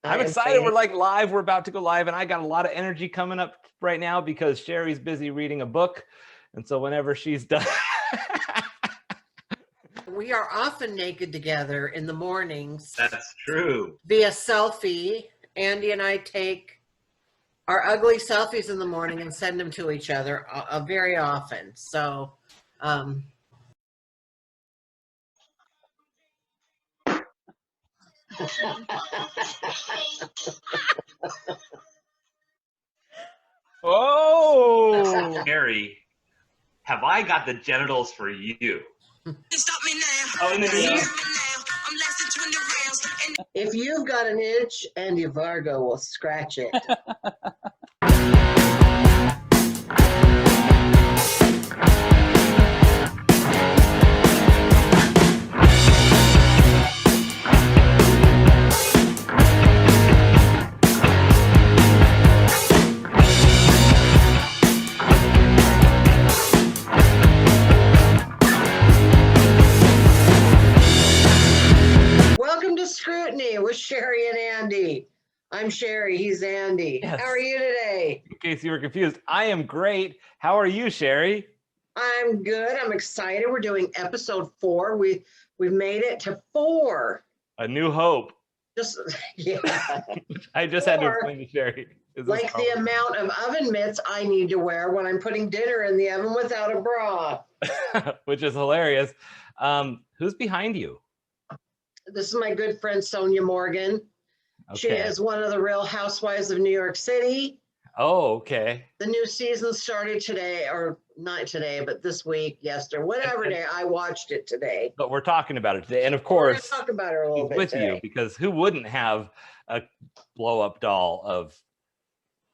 I'm excited. We're like live. We're about to go live, and I got a lot of energy coming up right now because Cheri's busy reading a book. And so whenever she's done. We are often naked together in the mornings. That's true. Via selfie. Andy and I take our ugly selfies in the morning and send them to each other very often. So, Oh, Cheri, have I got the genitals for you? Stop me now. Oh, no. If you've got an itch, Andy Vargo will scratch it. Welcome to Scrutiny with Cheri and Andy. I'm Cheri, he's Andy. Yes. How are you today? in case you were confused, I am great. How are you, Cheri? I'm good. I'm excited. We're doing episode 4. We've made it to 4. A New Hope. Just yeah. I just had to explain to Cheri. Like the amount of oven mitts I need to wear when I'm putting dinner in the oven without a bra. Which is hilarious. Who's behind you? This is my good friend Sonia Morgan. Okay. She is one of the Real Housewives of New York City. Oh, okay. The new season started today, or not today, but this week, yesterday, whatever day. I watched it today. But we're talking about it today. And of We're course, going to talk about her a little bit with today. you, because who wouldn't have a blow-up doll of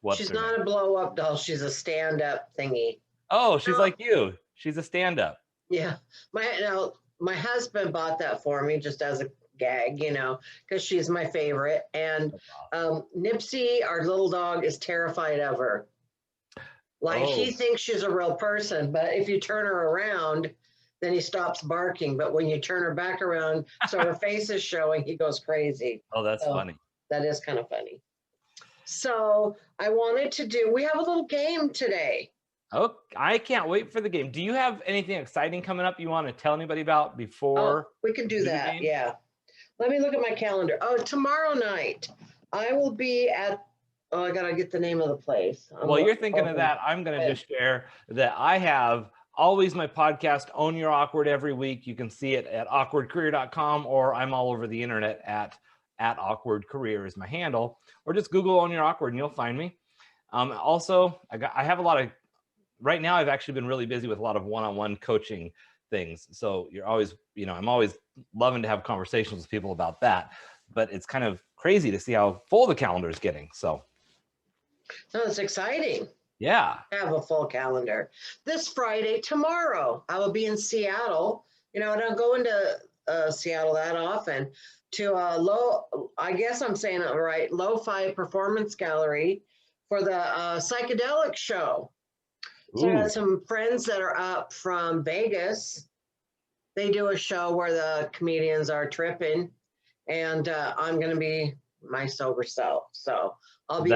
what? She's not a blow-up doll. She's a stand-up thingy. Oh, she's like you. She's a stand-up. Yeah. My husband bought that for me just as a gag, because she's my favorite. And Nipsey, our little dog, is terrified of her. He thinks she's a real person, but if you turn her around, then he stops barking. But when you turn her back around, so her face is showing, he goes crazy. Oh, that's funny. That is kind of funny. So we have a little game today. Oh, I can't wait for the game. Do you have anything exciting coming up you want to tell anybody about before? We can do that, yeah. Let me look at my calendar. Oh, tomorrow night, I will be at, I got to get the name of the place. Well, you're thinking of that. I'm going to just share that I have always my podcast, Own Your Awkward, every week. You can see it at awkwardcareer.com, or I'm all over the internet at awkwardcareer is my handle, or just Google Own Your Awkward and you'll find me. Also, I have a lot of, right now I've actually been really busy with a lot of one-on-one coaching things. So you're always, I'm always loving to have conversations with people about that, but it's kind of crazy to see how full the calendar is getting. So it's exciting. Yeah. I have a full calendar. This Friday, tomorrow, I will be in Seattle. I don't go into Seattle that often, to I guess I'm saying it right, Lo-Fi Performance Gallery for the psychedelic show. So I got some friends that are up from Vegas. They do a show where the comedians are tripping, and I'm going to be my sober self. So I'll be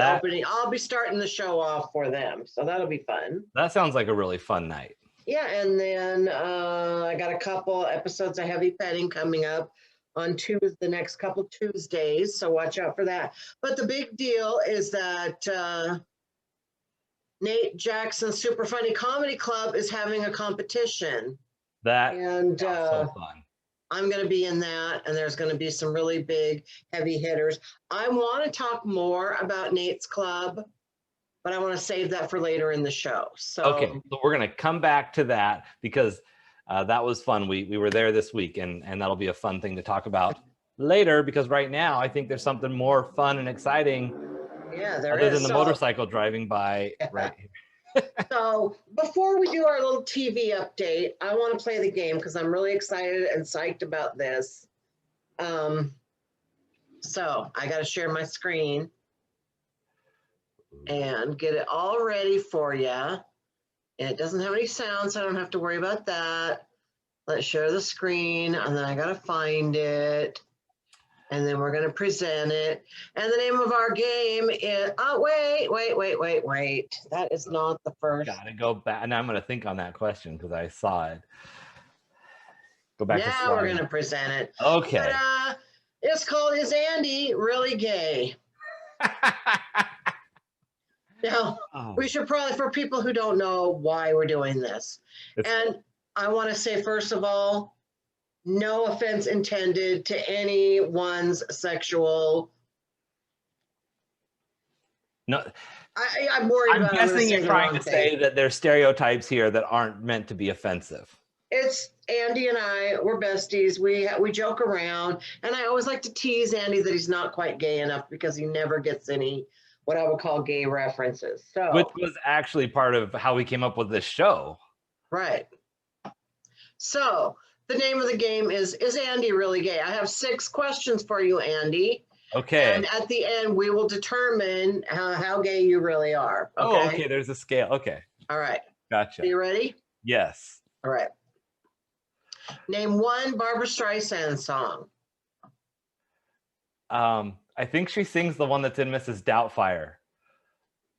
starting the show off for them. So that'll be fun. That sounds like a really fun night. Yeah. And then I got a couple episodes of Heavy Petting coming up on the next couple Tuesdays. So watch out for that. But the big deal is that Nate Jackson's Super Funny Comedy Club is having a competition. And so fun. I'm going to be in that, and there's going to be some really big heavy hitters. I want to talk more about Nate's club, but I want to save that for later in the show. So okay, so we're going to come back to that because that was fun. We were there this week, and that'll be a fun thing to talk about later, because right now I think there's something more fun and exciting. Yeah, there other is. than the motorcycle driving by right here. So before we do our little TV update, I want to play the game because I'm really excited and psyched about this. So I got to share my screen and get it all ready for you. And it doesn't have any sound, so I don't have to worry about that. Let's share the screen, and then I got to find it. And then we're going to present it. And the name of our game is, oh, wait. That is not the first. Gotta go back. And I'm going to think on that question because I saw it. Go back to Now slide. we're going to present it. Okay. But, it's called Is Andy Really Gay? Now, we should probably, for people who don't know why we're doing this. And I want to say, first of all, no offense intended to anyone's sexual. No, I'm worried I'm about guessing you're trying to say that there's stereotypes here that aren't meant to be offensive. It's Andy and I, we're besties. We joke around, and I always like to tease Andy that he's not quite gay enough because he never gets any what I would call gay references. So, which was actually part of how we came up with this show. Right. So the name of the game is Andy Really Gay? I have 6 questions for you, Andy. Okay. And at the end, we will determine how gay you really are. Okay? Oh, okay. There's a scale. Okay. All right. Gotcha. Are you ready? Yes. All right. Name one Barbra Streisand song. I think she sings the one that's in Mrs. Doubtfire.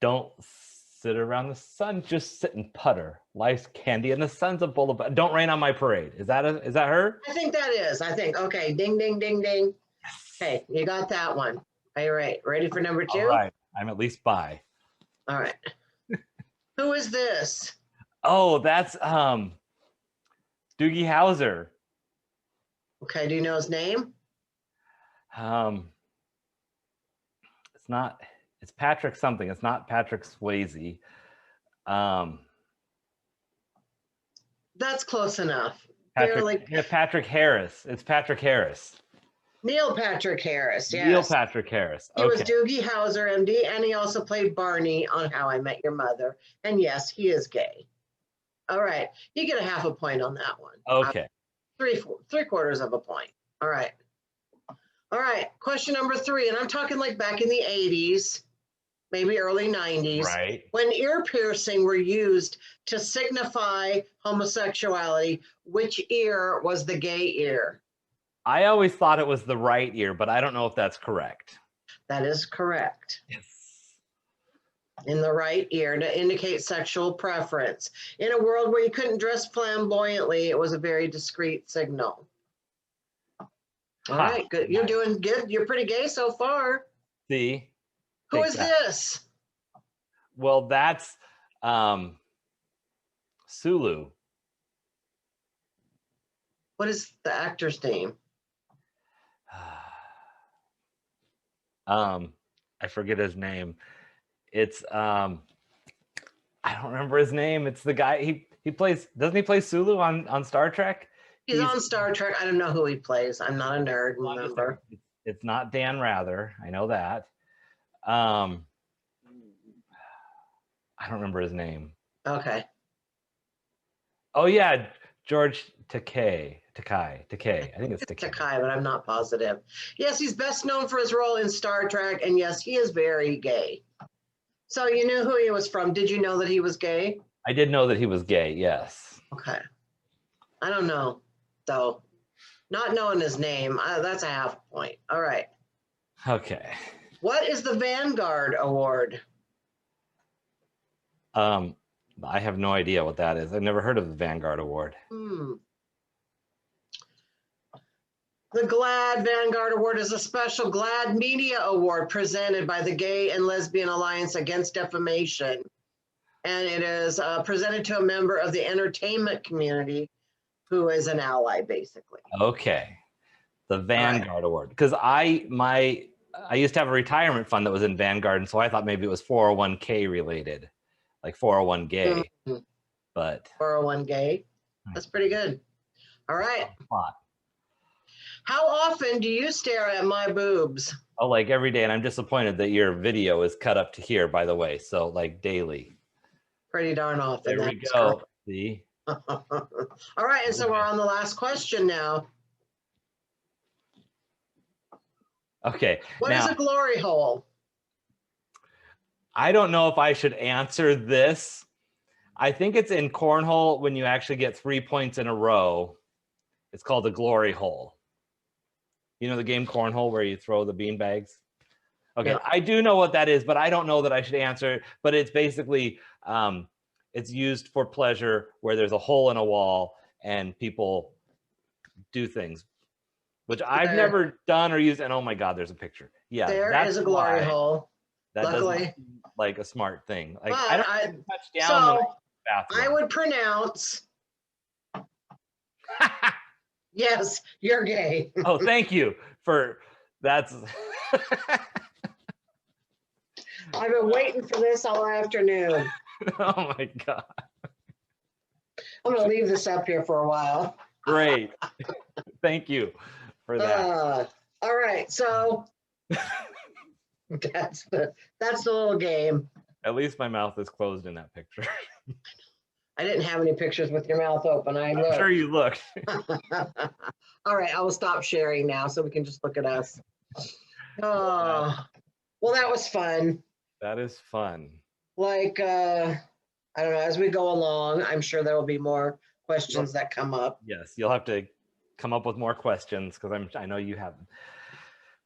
Don't sit around the sun, just sit and putter. Life's candy and the sun's a bowl of. Don't rain on my parade. Is that her? I think that is. Okay. Ding, ding, ding, ding. Okay, you got that one. All right. Ready for number 2? All right. I'm at least by. All right. Who is this? Oh, that's Doogie Howser. Okay. Do you know his name? It's Patrick something. It's not Patrick Swayze. That's close enough. Patrick Harris. It's Patrick Harris. Neil Patrick Harris. Yes. Neil Patrick Harris. He was Doogie Howser, MD, and he also played Barney on How I Met Your Mother. And yes, he is gay. All right. You get a half a point on that one. Okay. 3/4 of a point. All right. All right. Question number 3. And I'm talking like back in the 80s, maybe early 90s. Right. When ear piercing were used to signify homosexuality, which ear was the gay ear? I always thought it was the right ear, but I don't know if that's correct. That is correct. Yes. In the right ear to indicate sexual preference. In a world where you couldn't dress flamboyantly, it was a very discreet signal. All right, good. You're doing good. You're pretty gay so far. See? Who is this? Well, that's Sulu. What is the actor's name? I forget his name. It's I don't remember his name. It's the guy he plays. Doesn't he play Sulu on Star Trek? He's on Star Trek. I don't know who he plays. I'm not a nerd, remember? It's not Dan Rather. I know that. I don't remember his name. Okay. Oh yeah, George Takei. I think it's Takei, but I'm not positive. Yes, he's best known for his role in Star Trek, and yes, he is very gay. So you knew who he was from. Did you know that he was gay? I did know that he was gay, yes. Okay. I don't know, though. Not knowing his name, that's a half point. All right. Okay. What is the Vanguard Award? I have no idea what that is. I've never heard of the Vanguard Award. The GLAAD Vanguard Award is a special GLAAD Media Award presented by the Gay and Lesbian Alliance Against Defamation. And it is presented to a member of the entertainment community who is an ally, basically. Okay. The Vanguard Award. Because I used to have a retirement fund that was in Vanguard, and so I thought maybe it was 401k related, like 401 gay. But 401 gay. That's pretty good. All right. How often do you stare at my boobs? Oh, like every day. And I'm disappointed that your video is cut up to here, by the way. So like daily. Pretty darn often. There we go. See? All right. And so we're on the last question now. Okay. What is a glory hole? I don't know if I should answer this. I think it's in cornhole when you actually get 3 points in a row. It's called a glory hole. You know the game cornhole where you throw the bean bags? Okay, Yeah. I do know what that is, but I don't know that I should answer it. But it's basically it's used for pleasure where there's a hole in a wall and people do things, which I've never done or used. And oh my God, there's a picture. Yeah, There that's is a glory why hole. that doesn't Luckily. seem like a smart thing. Like But I don't I- even touch down when I So use the bathroom. I would pronounce, yes, you're gay. Oh, thank you for that's. I've been waiting for this all afternoon. Oh my God. I'm going to leave this up here for a while. Great. Thank you for that. All right. So that's the little game. At least my mouth is closed in that picture. I didn't have any pictures with your mouth open. I I'm looked. sure you looked. All right. I will stop sharing now so we can just look at us. Oh, well, that was fun. That is fun. Like, I don't know, as we go along, I'm sure there will be more questions that come up. Yes, you'll have to come up with more questions because I know you haven't.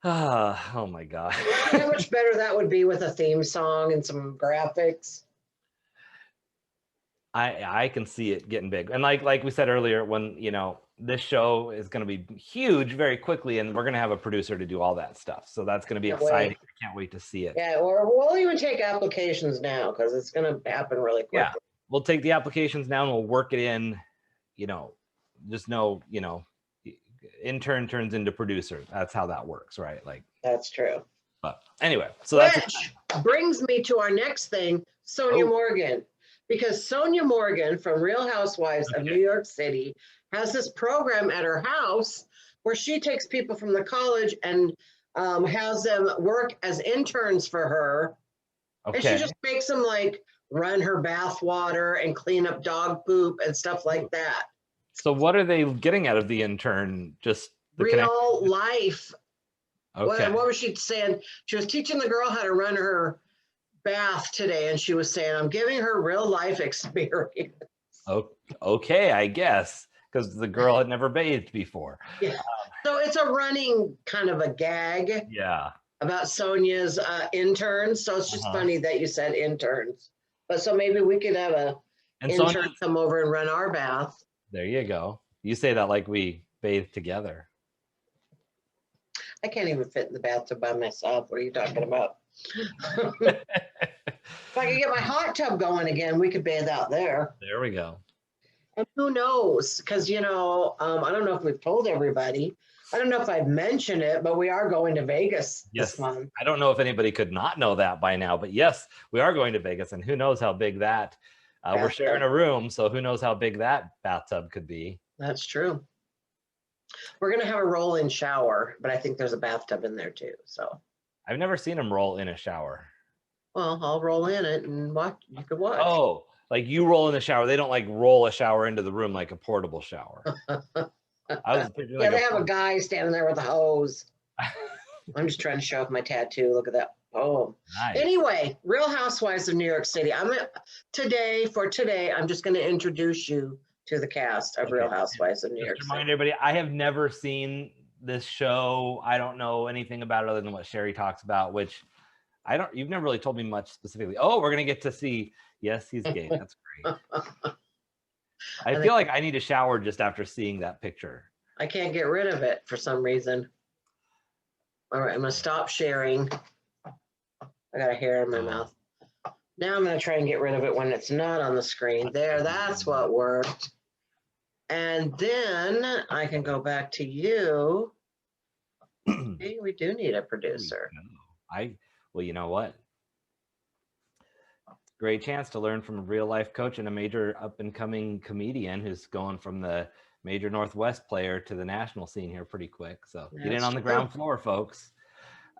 Oh my God. How much better that would be with a theme song and some graphics. I can see it getting big. And like we said earlier, when this show is going to be huge very quickly, and we're going to have a producer to do all that stuff. So that's going to be Can't exciting. wait. I can't wait to see it. Yeah, or we'll even take applications now because it's going to happen really quickly. Yeah. We'll take the applications now and we'll work it in, just know, intern turns into producer. That's how that works, right? Like That's true. but anyway, so that's Which brings me to our next thing, Sonia Morgan. Because Sonia Morgan from Real Housewives of New York City has this program at her house where she takes people from the college and has them work as interns for her. okay. And she just makes them like run her bath water and clean up dog poop and stuff like that. So what are they getting out of the intern? Just the Real life. Okay. What was she saying? She was teaching the girl how to run her bath today, and she was saying, I'm giving her real life experience. Okay, I guess, because the girl had never bathed before. Yeah. So it's a running kind of a gag Yeah. about Sonia's interns. So it's just funny that you said interns. But so maybe we could have a intern come over and run our bath. There you go. You say that like we bathe together. I can't even fit in the bathtub by myself. What are you talking about? If I could get my hot tub going again, we could bathe out there. There we go. And who knows? Because, I don't know if we've told everybody. I don't know if I've mentioned it, but we are going to Vegas this month. I don't know if anybody could not know that by now, but yes, we are going to Vegas, and who knows how big that. We're sharing a room, so who knows how big that bathtub could be. That's true. We're going to have a roll-in shower, but I think there's a bathtub in there too. So I've never seen them roll in a shower. Well, I'll roll in it and watch. You could watch. Oh, like you roll in the shower. They don't like roll a shower into the room like a portable shower. Yeah, they have a guy standing there with a hose. I'm just trying to show off my tattoo. Look at that. Oh, nice. Anyway, Real Housewives of New York City. Today, I'm just going to introduce you to the cast of Real Housewives of New York City. Remind everybody, I have never seen this show. I don't know anything about it other than what Cheri talks about, which you've never really told me much specifically. Oh, we're going to get to see. Yes, he's gay. That's great. I feel like I need a shower just after seeing that picture. I can't get rid of it for some reason. All right, I'm going to stop sharing. I got a hair in my mouth. Now I'm going to try and get rid of it when it's not on the screen. There, that's what worked. And then I can go back to you. Hey, we do need a producer. Well, you know what? Great chance to learn from a real life coach and a major up and coming comedian who's going from the major Northwest player to the national scene here pretty quick. So get in on the ground floor, folks.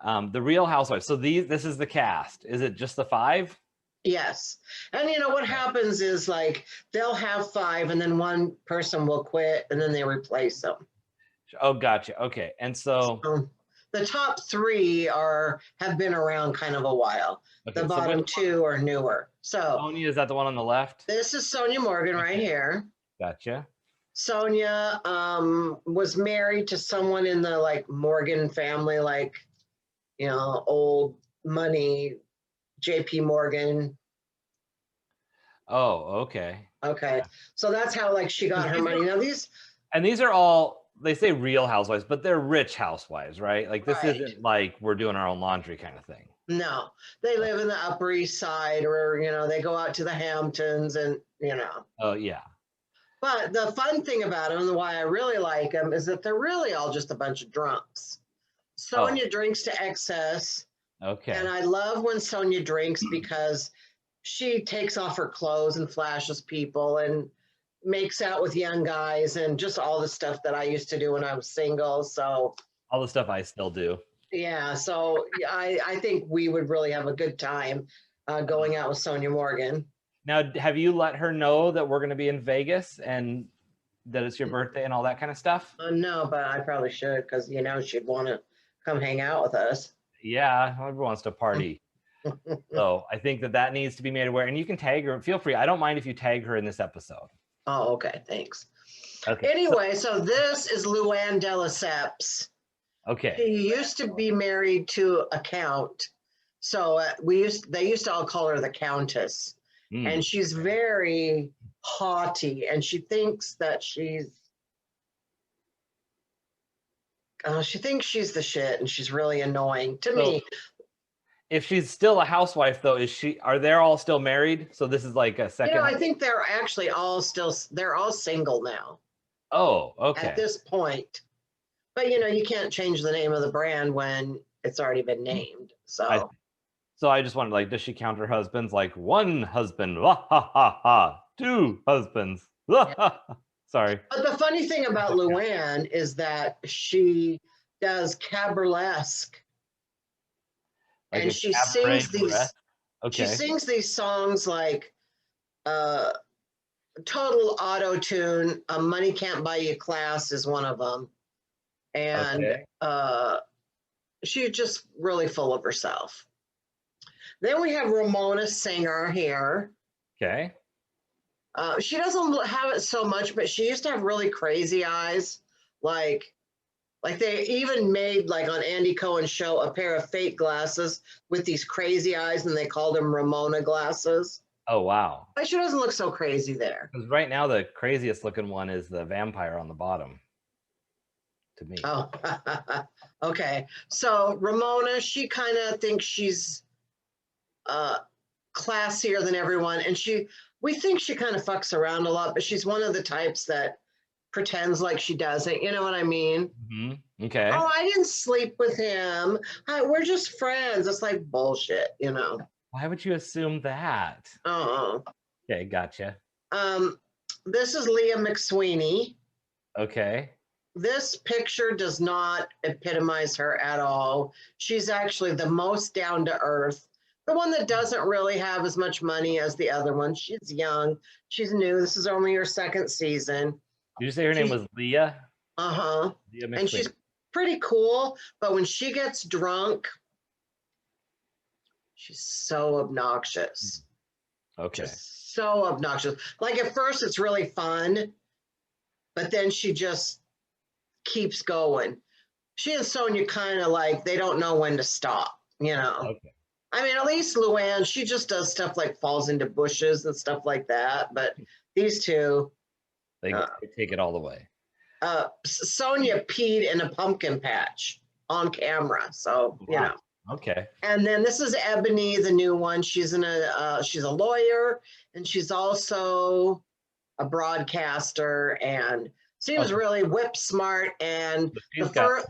The Real Housewives. So this is the cast. Is it just the 5? Yes. And what happens is like they'll have 5 and then one person will quit and then they replace them. Oh, gotcha. Okay. And so the top 3 have been around kind of a while. Okay, the bottom 2 are newer. So Sonia, is that the one on the left? This is Sonia Morgan right here. Gotcha. Sonia was married to someone in the like Morgan family, like, you know, old money, JP Morgan. Oh, okay. Okay. So that's how like she got her money. Now these are all, they say real housewives, but they're rich housewives, right? Like this Right. isn't like we're doing our own laundry kind of thing. no, they live in the Upper East Side, or, you know, they go out to the Hamptons and, you know. Oh, yeah. But the fun thing about them and why I really like them is that they're really all just a bunch of drunks. Sonia drinks to excess. Okay. And I love when Sonia drinks because she takes off her clothes and flashes people and makes out with young guys and just all the stuff that I used to do when I was single. So All the stuff I still do. yeah, so I think we would really have a good time going out with Sonia Morgan. Now, have you let her know that we're going to be in Vegas and that it's your birthday and all that kind of stuff? No, but I probably should, because, you know, she'd want to come hang out with us. Yeah, everyone wants to party. So I think that needs to be made aware. And you can tag her. Feel free. I don't mind if you tag her in this episode. Oh, okay, thanks. Okay. Anyway, so this is Luann de Lesseps. Okay. She used to be married to a count. So they used to all call her the Countess. And she's very haughty, and she thinks that she thinks she's the shit, and she's really annoying to me. If she's still a housewife, though, are they all still married? So this is like a second. You know, I think they're actually they're all single now. Oh, okay. At this point. But, you know, you can't change the name of the brand when it's already been named. So I just wondered, like, does she count her husbands? Like, one husband, ha ha ha ha, two husbands. Sorry. But the funny thing about Luann is that she does cabaret-esque. Like and she sings these Okay. she sings these songs like total auto-tune. Money Can't Buy You Class is one of them. And she's just really full of herself. Then we have Ramona Singer here. Okay. She doesn't have it so much, but she used to have really crazy eyes. Like they even made, like on Andy Cohen's show, a pair of fake glasses with these crazy eyes, and they called them Ramona glasses. Oh, wow. But she doesn't look so crazy there. Because right now the craziest looking one is the vampire on the bottom. To me. Oh, okay. So Ramona, she kind of thinks she's classier than everyone, and we think she kind of fucks around a lot, but she's one of the types that pretends like she doesn't. You know what I mean? Mm-hmm. Okay. Oh, I didn't sleep with him. We're just friends. It's like bullshit, you know. Why would you assume that? Okay, gotcha. This is Leah McSweeney. Okay. This picture does not epitomize her at all. She's actually the most down to earth. The one that doesn't really have as much money as the other one. She's young. She's new. This is only her second season. Did you say her name was Leah? Uh-huh. Leah And she's pretty cool, but when she gets drunk, she's so obnoxious. Okay. Just so obnoxious. Like at first it's really fun, but then she just keeps going. She and Sonia kind of like, they don't know when to stop, you know. Okay. I mean, at least Luann, she just does stuff like falls into bushes and stuff like that. But these two, they take it all the way. Sonia peed in a pumpkin patch on camera, so you know. Okay. And then this is Ebony, the new one. She's a lawyer, and she's also a broadcaster, and seems really whip smart. And she's got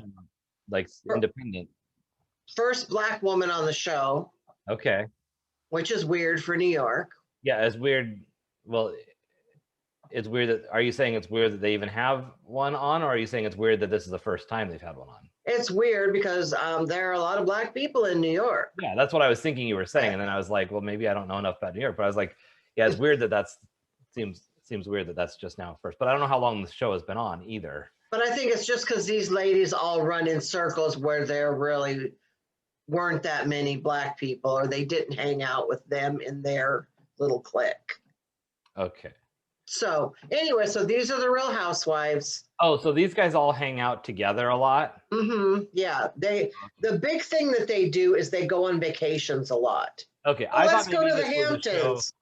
like independent. First Black woman on the show. Okay. Which is weird for New York. Yeah, it's weird. Well, it's weird that, are you saying it's weird that they even have one on, or are you saying it's weird that this is the first time they've had one on? It's weird because there are a lot of Black people in New York. Yeah, that's what I was thinking you were saying. And then I was like, well, maybe I don't know enough about New York, but I was like, yeah, it's weird that seems weird that that's just now first, but I don't know how long the show has been on either. But I think it's just because these ladies all run in circles where there really weren't that many Black people, or they didn't hang out with them in their little clique. Okay. So anyway, so these are the Real Housewives. Oh, so these guys all hang out together a lot? Yeah, the big thing that they do is they go on vacations a lot. Okay, Oh, I let's thought go maybe to the this was a show. Hamptons.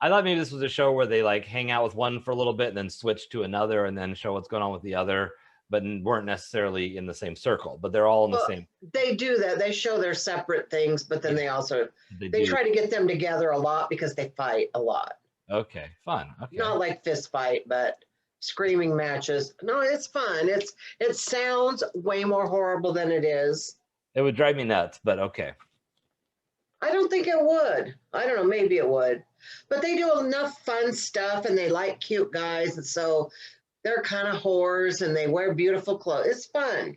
I thought maybe this was a show where they like hang out with one for a little bit and then switch to another and then show what's going on with the other, but weren't necessarily in the same circle. But they're all in the Well, same. They do that. They show their separate things, but then they also They try to get them together a lot because they fight a lot. Okay, fun. Okay. Not like fist fight, but screaming matches. No, it's fun. It sounds way more horrible than it is. It would drive me nuts, but okay. I don't think it would. I don't know, maybe it would. But they do enough fun stuff and they like cute guys, and so they're kind of whores and they wear beautiful clothes. It's fun.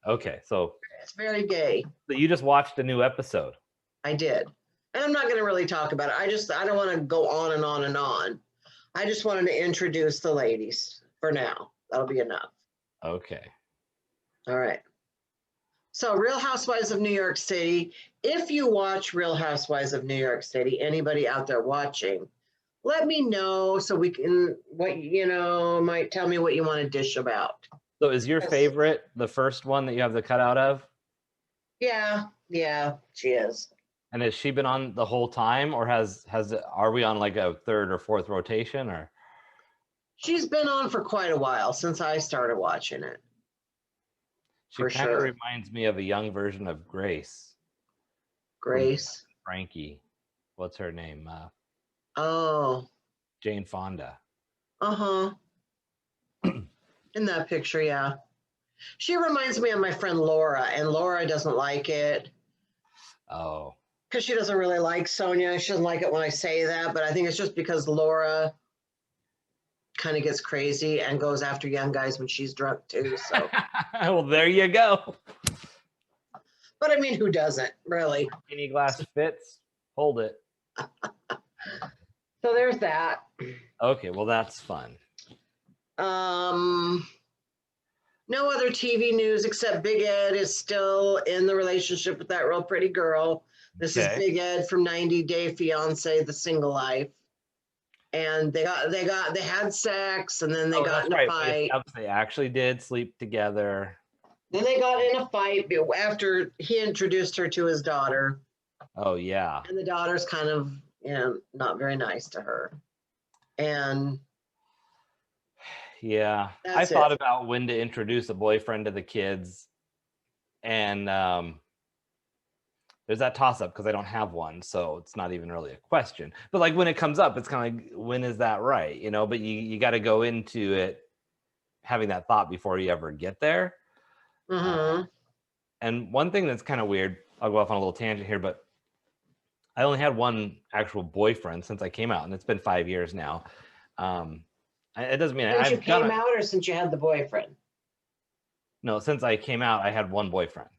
Okay, so It's very gay. you just watched a new episode. I did. And I'm not going to really talk about it. I don't want to go on and on and on. I just wanted to introduce the ladies for now. That'll be enough. Okay. All right. So Real Housewives of New York City. If you watch Real Housewives of New York City, anybody out there watching, let me know so we can, might tell me what you want to dish about. So is your favorite the first one that you have the cutout of? Yeah, she is. And has she been on the whole time, or are we on like a third or fourth rotation, or? She's been on for quite a while since I started watching it. She kind of reminds me of a young version of Grace. Grace. Frankie. What's her name? Jane Fonda. Uh-huh. In that picture, yeah. She reminds me of my friend Laura, and Laura doesn't like it. Oh. Because she doesn't really like Sonia. She doesn't like it when I say that, but I think it's just because Laura kind of gets crazy and goes after young guys when she's drunk too. So well, there you go. But I mean, who doesn't really? Any glass fits, hold it. So there's that. Okay, well that's fun. No other TV news except Big Ed is still in the relationship with that real pretty girl. This is Big Ed from 90 Day Fiance, The Single Life. And they had sex, and then they got in a fight. They actually did sleep together. Then they got in a fight after he introduced her to his daughter. Oh yeah. And the daughter's kind of, not very nice to her. And yeah, I thought about when to introduce a boyfriend to the kids, and there's that toss-up because I don't have one, so it's not even really a question. But like when it comes up, it's kind of like, when is that right? But you got to go into it having that thought before you ever get there. And one thing that's kind of weird, I'll go off on a little tangent here, but I only had one actual boyfriend since I came out, and it's been 5 years now. It doesn't mean since you came out or since you had the boyfriend? No, since I came out, I had one boyfriend.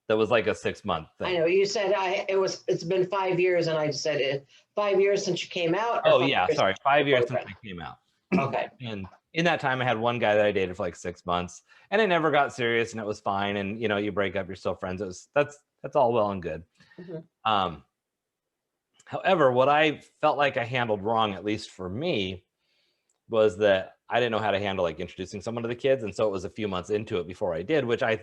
That was like a 6-month thing. I know you said it's been 5 years, and I said 5 years since you came out. Oh yeah, sorry, 5 years since I came out. Okay. And in that time, I had one guy that I dated for like 6 months, and it never got serious, and it was fine. And you break up, you're still friends. That's all well and good. However, what I felt like I handled wrong, at least for me, was that I didn't know how to handle like introducing someone to the kids, and so it was a few months into it before I did, which I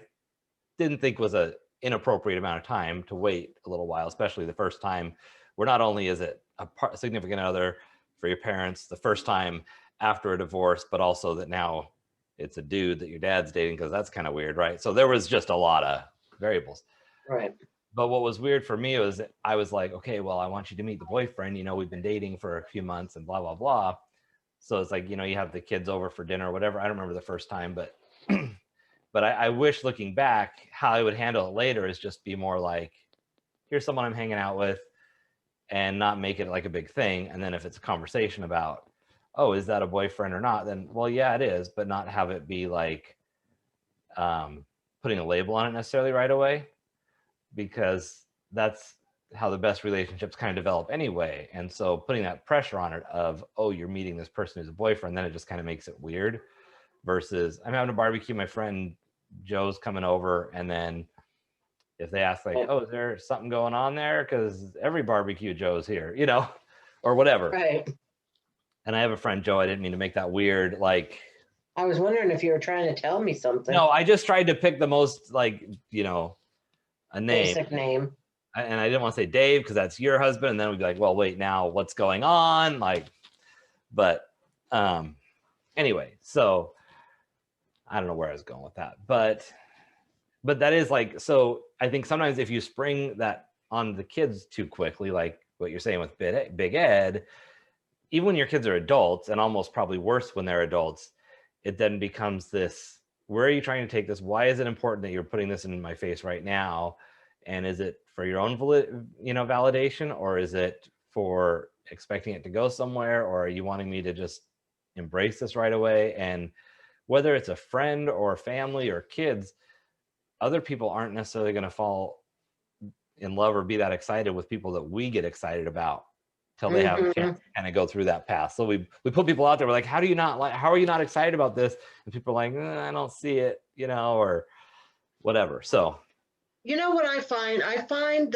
didn't think was a inappropriate amount of time to wait a little while, especially the first time, where not only is it a significant other for your parents the first time after a divorce, but also that now it's a dude that your dad's dating, because that's kind of weird, right? So there was just a lot of variables. Right. But what was weird for me was I was like, okay, well, I want you to meet the boyfriend. We've been dating for a few months and blah, blah, blah. So it's like, you have the kids over for dinner or whatever. I don't remember the first time, but but I wish, looking back, how I would handle it later is just be more like, here's someone I'm hanging out with, and not make it like a big thing. And then if it's a conversation about, oh, is that a boyfriend or not? Then, well, yeah, it is, but not have it be like putting a label on it necessarily right away, because that's how the best relationships kind of develop anyway. And so putting that pressure on it of, oh, you're meeting this person who's a boyfriend, then it just kind of makes it weird. Versus I'm having a barbecue, my friend Joe's coming over, and then if they ask like, oh, is there something going on there? Because every barbecue Joe's here, or whatever. Right. And I have a friend, Joe, I didn't mean to make that weird, like, I was wondering if you were trying to tell me something. no, I just tried to pick the most, like, you know, a name. Basic name. And I didn't want to say Dave because that's your husband. And then we'd be like, well, wait, now what's going on? Like, but anyway, so I don't know where I was going with that, but that is like, so I think sometimes if you spring that on the kids too quickly, like what you're saying with Big Ed, even when your kids are adults, and almost probably worse when they're adults, it then becomes this, where are you trying to take this? Why is it important that you're putting this in my face right now? And is it for your own validation, or is it for expecting it to go somewhere, or are you wanting me to just embrace this right away? And whether it's a friend or family or kids, other people aren't necessarily going to fall in love or be that excited with people that we get excited about till they have a chance to kind of go through that path. So we put people out there, we're like, how are you not excited about this? And people are like, I don't see it, or whatever. So you know what I find? I find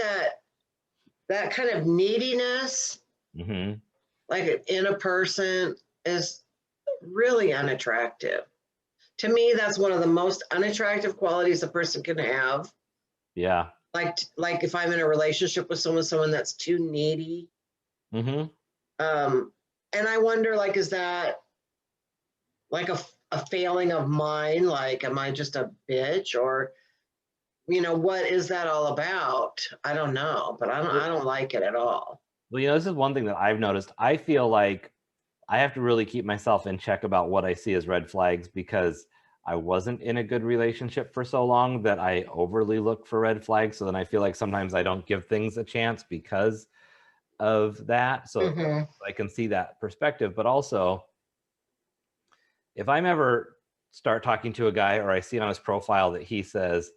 that kind of neediness, like in a person, is really unattractive. To me, that's one of the most unattractive qualities a person can have. Yeah. Like if I'm in a relationship with someone that's too needy. And I wonder, like, is that like a failing of mine? Like, am I just a bitch, or what is that all about? I don't know, but I don't like it at all. Well, this is one thing that I've noticed. I feel like I have to really keep myself in check about what I see as red flags, because I wasn't in a good relationship for so long that I overly look for red flags. So then I feel like sometimes I don't give things a chance because of that. So I can see that perspective. But also, if I'm ever start talking to a guy, or I see on his profile that he says,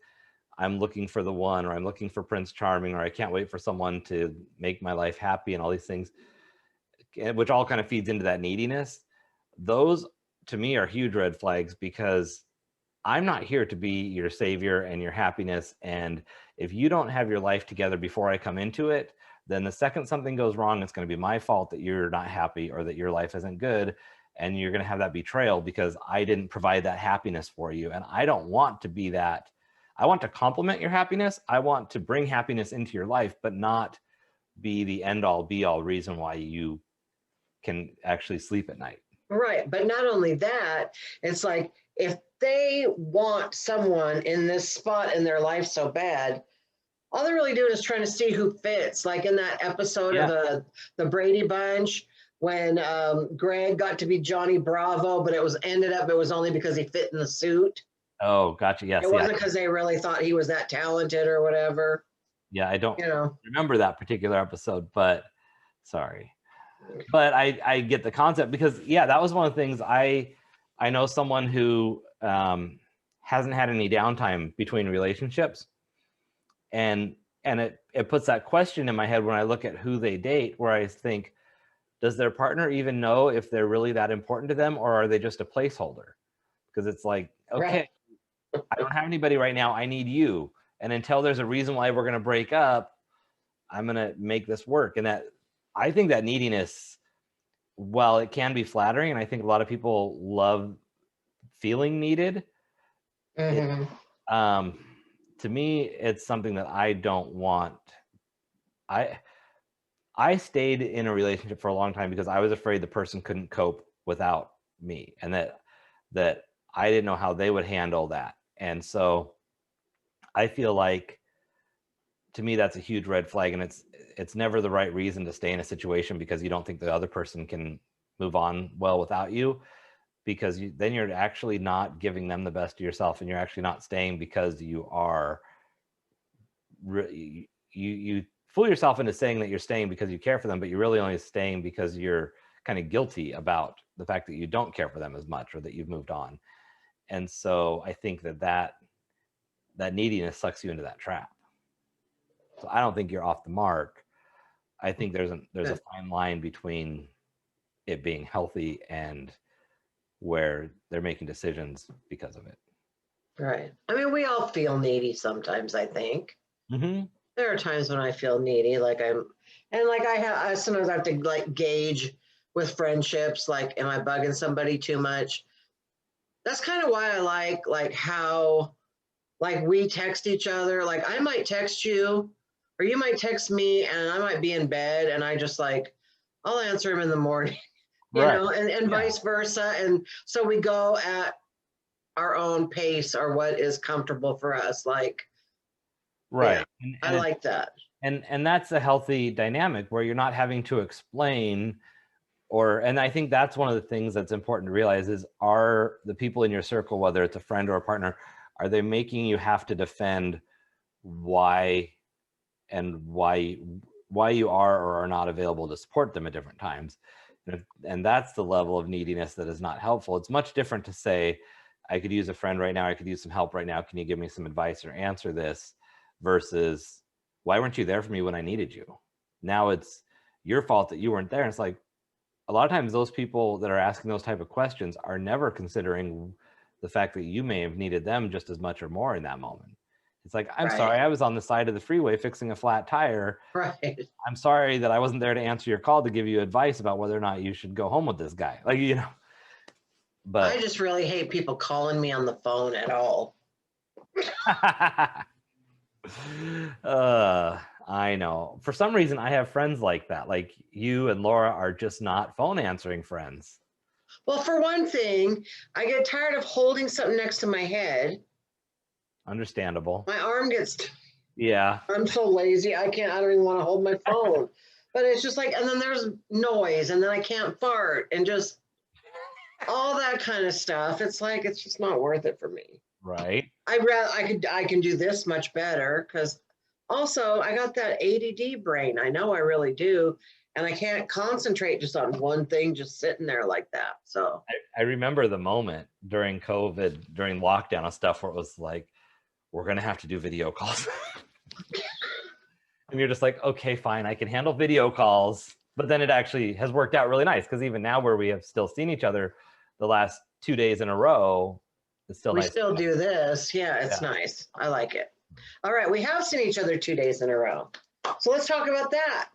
I'm looking for the one, or I'm looking for Prince Charming, or I can't wait for someone to make my life happy, and all these things, which all kind of feeds into that neediness, those to me are huge red flags, because I'm not here to be your savior and your happiness. And if you don't have your life together before I come into it, then the second something goes wrong, it's going to be my fault that you're not happy or that your life isn't good. And you're going to have that betrayal because I didn't provide that happiness for you. And I don't want to be that. I want to complement your happiness. I want to bring happiness into your life, but not be the end all be all reason why you can actually sleep at night. Right. But not only that, it's like, if they want someone in this spot in their life so bad, all they're really doing is trying to see who fits. Like in that episode of the Brady Bunch, when Greg got to be Johnny Bravo, but it was only because he fit in the suit. Oh, gotcha. Yes. It wasn't because they really thought he was that talented or whatever. Yeah, I don't remember that particular episode, but sorry. But I get the concept, because that was one of the things. I know someone who hasn't had any downtime between relationships, and it puts that question in my head when I look at who they date, where I think, does their partner even know if they're really that important to them, or are they just a placeholder? Because it's like, okay, I don't have anybody right now, I need you, and until there's a reason why we're going to break up, I'm going to make this work. And that, I think that neediness, while it can be flattering, and I think a lot of people love feeling needed, to me, it's something that I don't want. I stayed in a relationship for a long time because I was afraid the person couldn't cope without me, and that I didn't know how they would handle that. And so I feel like, to me, that's a huge red flag, and it's never the right reason to stay in a situation because you don't think the other person can move on well without you, because then you're actually not giving them the best of yourself, and you're actually not staying because you are, you fool yourself into saying that you're staying because you care for them, but you're really only staying because you're kind of guilty about the fact that you don't care for them as much, or that you've moved on. And so I think that neediness sucks you into that trap. So I don't think you're off the mark. I think there's a fine line between it being healthy and where they're making decisions because of it. Right. I mean, we all feel needy sometimes, I think. There are times when I feel needy, I sometimes have to like gauge with friendships. Like, am I bugging somebody too much? That's kind of why I like how like we text each other. Like I might text you or you might text me and I might be in bed and I just like, I'll answer him in the morning, you Right. know, and Yeah. vice versa. And so we go at our own pace or what is comfortable for us. Like, Right. yeah, I like that. And that's a healthy dynamic where you're not having to explain and I think that's one of the things that's important to realize is, are the people in your circle, whether it's a friend or a partner, are they making you have to defend why you are or are not available to support them at different times? And that's the level of neediness that is not helpful. It's much different to say, I could use a friend right now, I could use some help right now, can you give me some advice or answer this, versus, why weren't you there for me when I needed you? Now it's your fault that you weren't there. And it's like, a lot of times those people that are asking those type of questions are never considering the fact that you may have needed them just as much or more in that moment. It's like, I'm sorry, I was on the side of the freeway fixing a flat tire. Right. I'm sorry that I wasn't there to answer your call to give you advice about whether or not you should go home with this guy. Like, you know, but I just really hate people calling me on the phone at all. I know. For some reason, I have friends like that. Like you and Laura are just not phone answering friends. Well, for one thing, I get tired of holding something next to my head. Understandable. My arm gets, Yeah. I'm so lazy. I don't even want to hold my phone. But it's just like, and then there's noise and then I can't fart and just all that kind of stuff. It's like, it's just not worth it for me. Right. I can do this much better because also I got that ADD brain. I know I really do. And I can't concentrate just on one thing, just sitting there like that. So I remember the moment during COVID, during lockdown and stuff, where it was like, we're going to have to do video calls. And you're just like, okay, fine, I can handle video calls. But then it actually has worked out really nice, because even now where we have still seen each other the last 2 days in a row, it's still we nice. still do this. Yeah, it's nice. I like it. All right. We have seen each other 2 days in a row. So let's talk about that.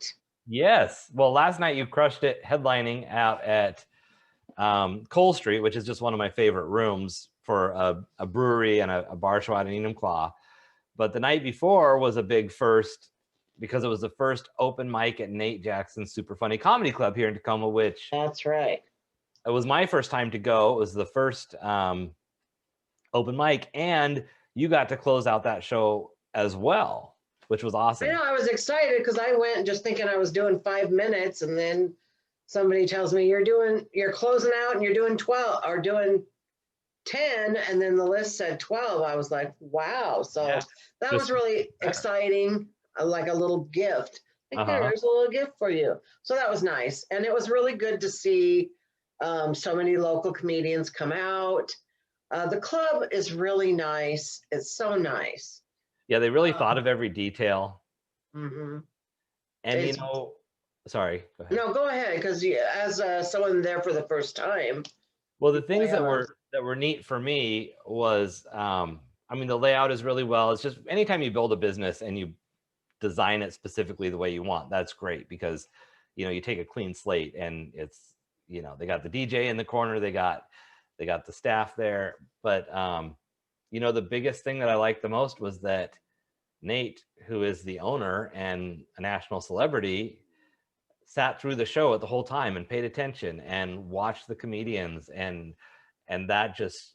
Yes. Well, last night you crushed it headlining out at Cole Street, which is just one of my favorite rooms for a brewery and a bar show out in Enumclaw. But the night before was a big first, because it was the first open mic at Nate Jackson's Super Funny Comedy Club here in Tacoma, which That's right. it was my first time to go. It was the first open mic, and you got to close out that show as well, which was awesome. I know, I was excited because I went just thinking I was doing 5 minutes, and then somebody tells me you're closing out and you're doing 12 or doing 10, and then the list said 12. I was like, wow. So that was really exciting, like a little gift. Like, here's a little gift for you. So that was nice. And it was really good to see so many local comedians come out. The club is really nice. It's so nice. Yeah, they really thought of every detail. Mm-hmm. And you know, sorry, go ahead. No, go ahead, because as someone there for the first time. Well, the things that were neat for me was, I mean, the layout is really well. It's just anytime you build a business and you design it specifically the way you want, that's great, because, you know, you take a clean slate and it's, you know, they got the DJ in the corner, they got the staff there. But, you know, the biggest thing that I liked the most was that Nate, who is the owner and a national celebrity, sat through the show at the whole time and paid attention and watched the comedians, and that just,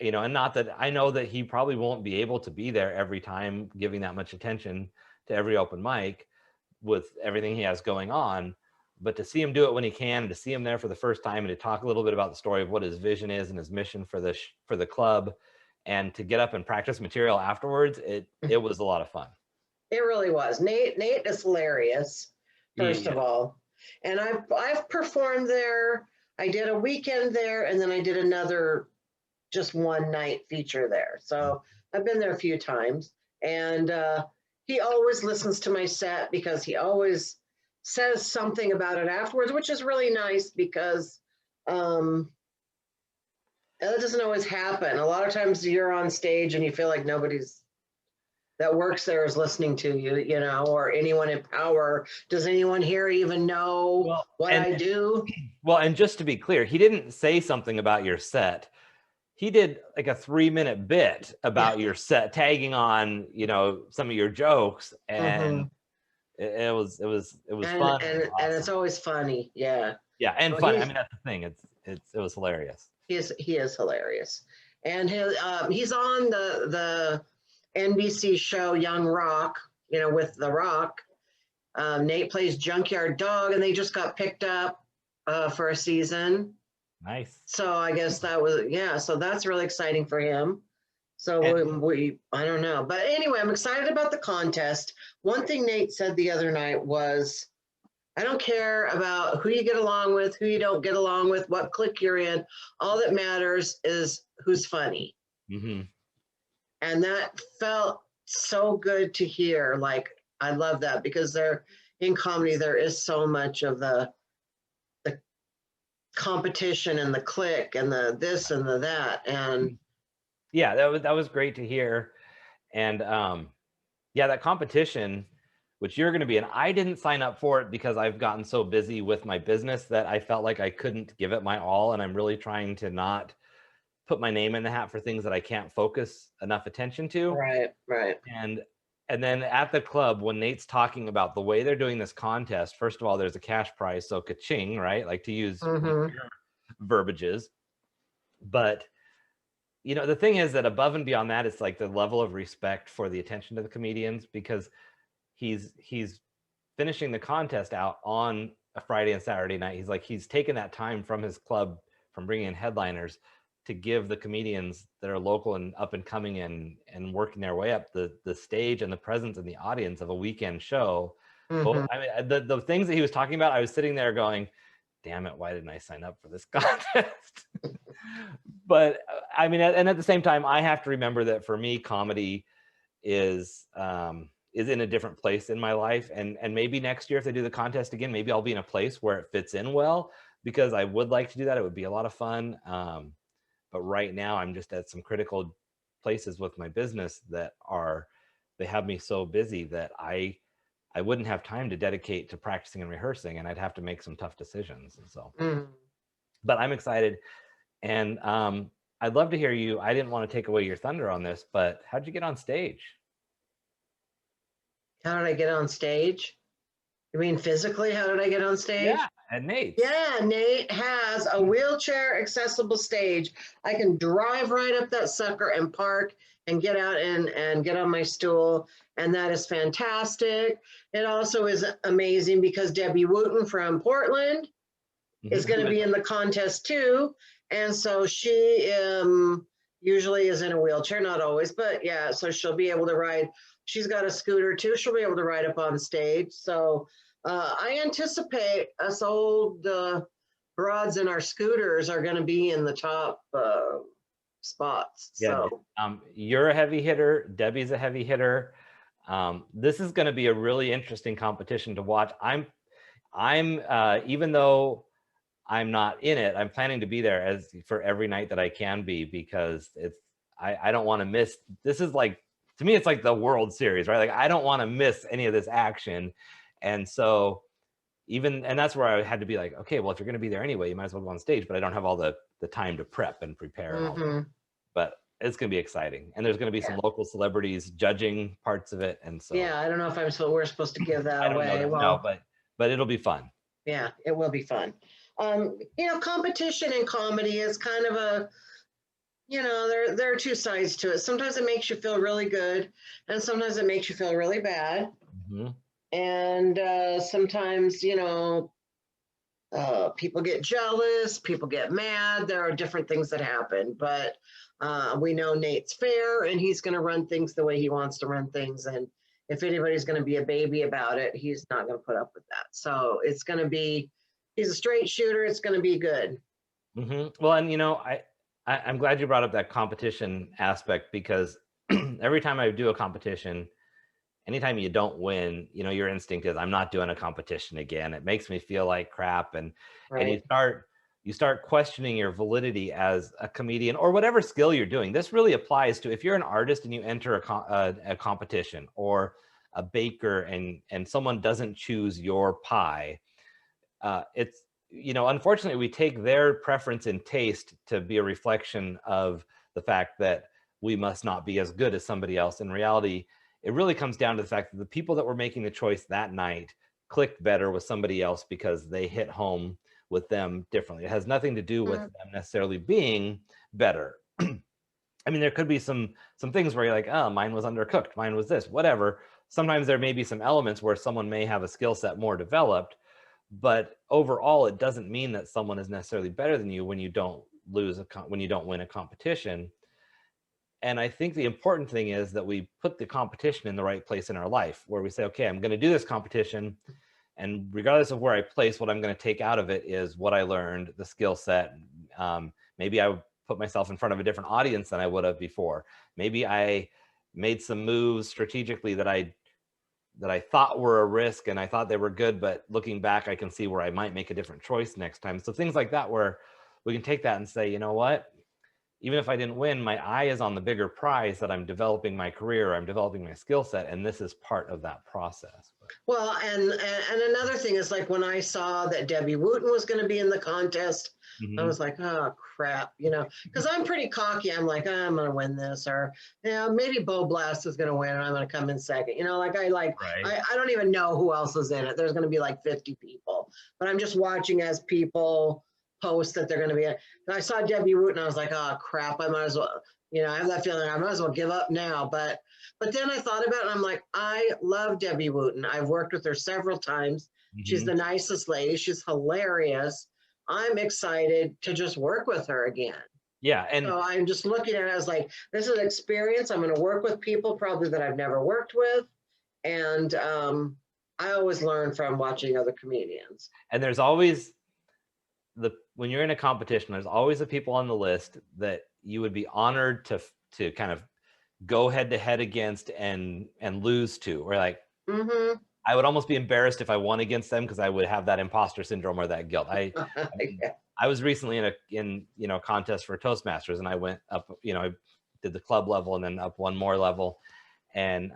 you know, and not that I know that he probably won't be able to be there every time giving that much attention to every open mic with everything he has going on, but to see him do it when he can, and to see him there for the first time, and to talk a little bit about the story of what his vision is and his mission for the club, and to get up and practice material afterwards, it was a lot of fun. It really was. Nate is hilarious, first of all. And I've performed there. I did a weekend there, and then I did another just one night feature there. So I've been there a few times, and he always listens to my set because he always says something about it afterwards, which is really nice because that doesn't always happen. A lot of times you're on stage and you feel like nobody's that works there is listening to you, you know, or anyone in power. Does anyone here even know Well, what I do? Well, and just to be clear, he didn't say something about your set. He did like a 3-minute bit about your set, tagging on, you know, some of your jokes, and it was fun and And awesome. it's always funny. Yeah. Yeah, and Well, fun. I mean, that's the thing. It was hilarious. he is hilarious. And he's on the NBC show Young Rock, you know, with The Rock. Nate plays Junkyard Dog, and they just got picked up for a season. Nice. So I guess that was, yeah, so that's really exciting for him. So I don't know. But anyway, I'm excited about the contest. One thing Nate said the other night was, I don't care about who you get along with, who you don't get along with, what clique you're in. All that matters is who's funny. Mm-hmm. And that felt so good to hear. Like, I love that, because in comedy, there is so much of the competition and the clique and the this and the that. And yeah, that was great to hear. And yeah, that competition, which you're going to be in, I didn't sign up for it because I've gotten so busy with my business that I felt like I couldn't give it my all. And I'm really trying to not put my name in the hat for things that I can't focus enough attention to. Right. And then at the club, when Nate's talking about the way they're doing this contest, first of all, there's a cash prize, so ka-ching, right? Like, to use your verbiages. But you know, the thing is that above and beyond that, it's like the level of respect for the attention to the comedians, because he's finishing the contest out on a Friday and Saturday night. He's like, he's taken that time from his club, from bringing in headliners, to give the comedians that are local and up and coming and working their way up the stage and the presence in the audience of a weekend show. Well, I mean, the things that he was talking about, I was sitting there going, damn it, why didn't I sign up for this contest? But I mean, and at the same time, I have to remember that for me, comedy is in a different place in my life. And maybe next year, if they do the contest again, maybe I'll be in a place where it fits in well, because I would like to do that. It would be a lot of fun. But right now, I'm just at some critical places with my business that they have me so busy that I wouldn't have time to dedicate to practicing and rehearsing, and I'd have to make some tough decisions. And so, but I'm excited. And I'd love to hear you. I didn't want to take away your thunder on this, but how'd you get on stage? How did I get on stage? You mean physically? How did I get on stage? Yeah, at Nate. Yeah, Nate has a wheelchair accessible stage. I can drive right up that sucker and park and get out and get on my stool. And that is fantastic. It also is amazing because Debbie Wooten from Portland is going to be in the contest too. And so she usually is in a wheelchair, not always, but yeah, so she'll be able to ride. She's got a scooter too. She'll be able to ride up on stage. So I anticipate us old broads in our scooters are going to be in the top spots. Yeah, so you're a heavy hitter. Debbie's a heavy hitter. This is going to be a really interesting competition to watch. I'm even though I'm not in it, I'm planning to be there for every night that I can be, because I don't want to miss. This is like, to me, it's like the World Series, right? Like, I don't want to miss any of this action. And so and that's where I had to be like, okay, well, if you're going to be there anyway, you might as well go on stage, but I don't have all the time to prep and prepare. And all that. But it's going to be exciting. And there's going to be some local celebrities judging parts of it. And so, yeah, I don't know if we're supposed to give that away. No, but it'll be fun. Yeah, it will be fun. You know, competition in comedy is kind of a, you know, there are two sides to it. Sometimes it makes you feel really good, and sometimes it makes you feel really bad. And sometimes, you know, people get jealous, people get mad. There are different things that happen, but we know Nate's fair, and he's going to run things the way he wants to run things. And if anybody's going to be a baby about it, he's not going to put up with that. So it's going to be, he's a straight shooter. It's going to be good. Well, and you know, I'm glad you brought up that competition aspect, because every time I do a competition, anytime you don't win, you know, your instinct is, I'm not doing a competition again. It makes me feel like crap. And you start you start questioning your validity as a comedian or whatever skill you're doing. This really applies to if you're an artist and you enter a competition, or a baker and someone doesn't choose your pie. It's, you know, unfortunately we take their preference in taste to be a reflection of the fact that we must not be as good as somebody else. In reality, it really comes down to the fact that the people that were making the choice that night clicked better with somebody else because they hit home with them differently. It has nothing to do with them necessarily being better. I mean, there could be some things where you're like, oh, mine was undercooked, mine was this, whatever. Sometimes there may be some elements where someone may have a skill set more developed, but overall, it doesn't mean that someone is necessarily better than you when you don't when you don't win a competition. And I think the important thing is that we put the competition in the right place in our life, where we say, okay, I'm going to do this competition, and regardless of where I place, what I'm going to take out of it is what I learned, the skill set. Maybe I put myself in front of a different audience than I would have before. Maybe I made some moves strategically that I thought were a risk and I thought they were good, but looking back, I can see where I might make a different choice next time. So things like that, where we can take that and say, you know what, even if I didn't win, my eye is on the bigger prize, that I'm developing my career, I'm developing my skill set, and this is part of that process. Well, and another thing is, like, when I saw that Debbie Wooten was going to be in the contest, I was like, oh crap, you know, because I'm pretty cocky. I'm like, oh, I'm going to win this, or, you know, maybe Bo Blast is going to win and I'm going to come in second. You know, like I don't even know who else is in it. There's going to be like 50 people, but I'm just watching as people post that they're going to be in. And I saw Debbie Wooten, I was like, oh crap, I might as well, you know, I have that feeling I might as well give up now. But then I thought about it and I'm like, I love Debbie Wooten. I've worked with her several times. She's the nicest lady. She's hilarious. I'm excited to just work with her again. Yeah. And so I'm just looking at it as like, this is an experience. I'm going to work with people probably that I've never worked with. And I always learn from watching other comedians. And there's always when you're in a competition, there's always the people on the list that you would be honored to kind of go head to head against and lose to, or like, I would almost be embarrassed if I won against them, because I would have that imposter syndrome or that guilt. I was recently in a contest for Toastmasters, and I went up, you know, I did the club level and then up one more level. And